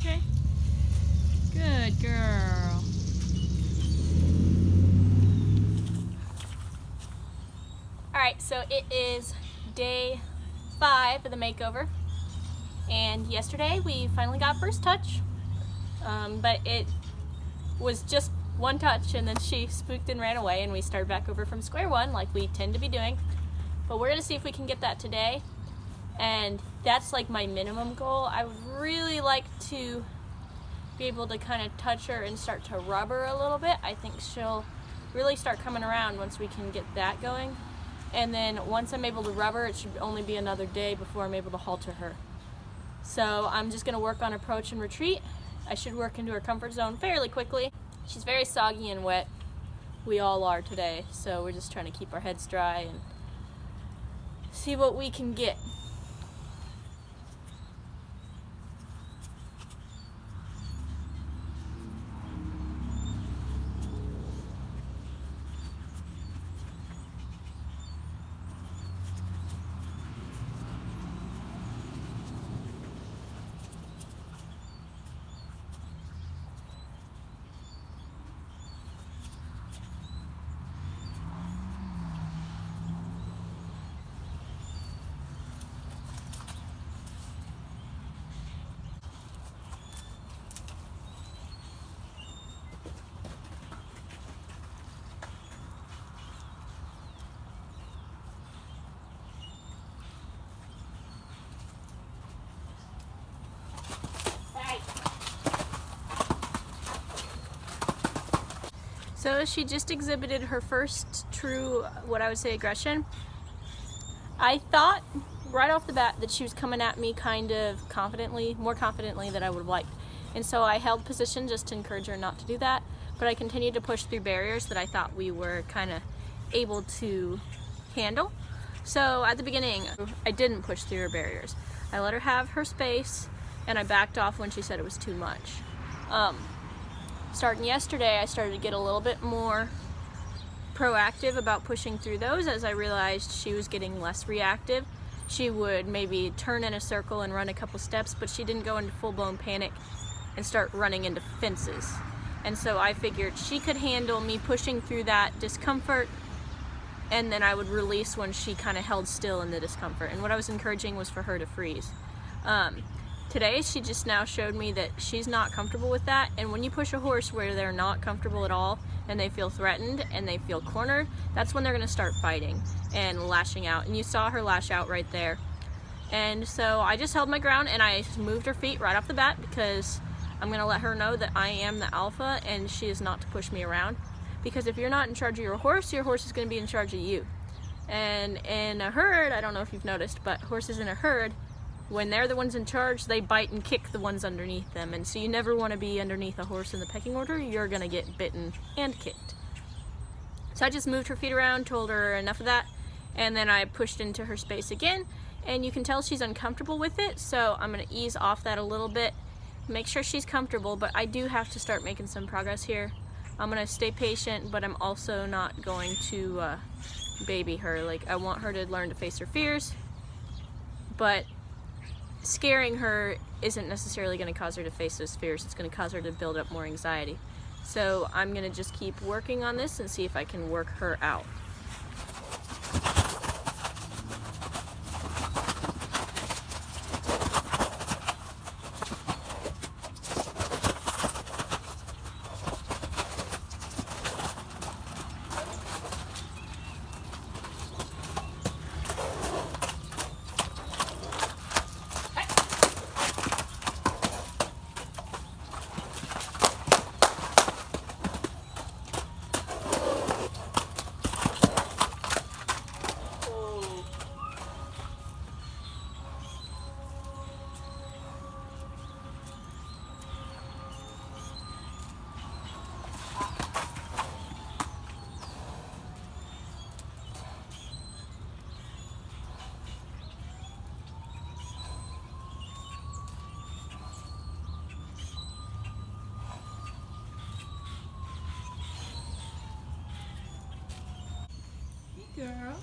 Okay. Good girl. Alright, so it is day 5 of the makeover. And yesterday we finally got first touch. But it was just one touch and then she spooked and ran away and we started back over from square one like we tend to be doing. But we're going to see if we can get that today. And that's like my minimum goal. I would really like to be able to kind of touch her and start to rub her a little bit. I think she'll really start coming around once we can get that going. And then once I'm able to rub her, it should only be another day before I'm able to halter her. So I'm just going to work on approach and retreat. I should work into her comfort zone fairly quickly. She's very soggy and wet. We all are today, so we're just trying to keep our heads dry and see what we can get. So she just exhibited her first true, what I would say, aggression. I thought right off the bat that she was coming at me kind of confidently, more confidently than I would have liked. And so I held position just to encourage her not to do that. But I continued to push through barriers that I thought we were kind of able to handle. So at the beginning, I didn't push through her barriers. I let her have her space and I backed off when she said it was too much. Starting yesterday, I started to get a little bit more proactive about pushing through those as I realized she was getting less reactive. She would maybe turn in a circle and run a couple steps, but she didn't go into full-blown panic and start running into fences. And so I figured she could handle me pushing through that discomfort, and then I would release when she kind of held still in the discomfort. And what I was encouraging was for her to freeze. Today, she just now showed me that she's not comfortable with that, and when you push a horse where they're not comfortable at all, and they feel threatened, and they feel cornered, that's when they're gonna start fighting and lashing out, and you saw her lash out right there. And so I just held my ground, and I moved her feet right off the bat, because I'm gonna let her know that I am the alpha, and she is not to push me around. Because if you're not in charge of your horse is gonna be in charge of you. And in a herd, I don't know if you've noticed, but horses in a herd, when they're the ones in charge, they bite and kick the ones underneath them. And so you never want to be underneath a horse in the pecking order. You're going to get bitten and kicked. So I just moved her feet around, told her enough of that, and then I pushed into her space again. And you can tell she's uncomfortable with it, so I'm going to ease off that a little bit, make sure she's comfortable, but I do have to start making some progress here. I'm going to stay patient, but I'm also not going to baby her. Like, I want her to learn to face her fears, but scaring her isn't necessarily going to cause her to face those fears. It's going to cause her to build up more anxiety. So I'm going to just keep working on this and see if I can work her out. Girl.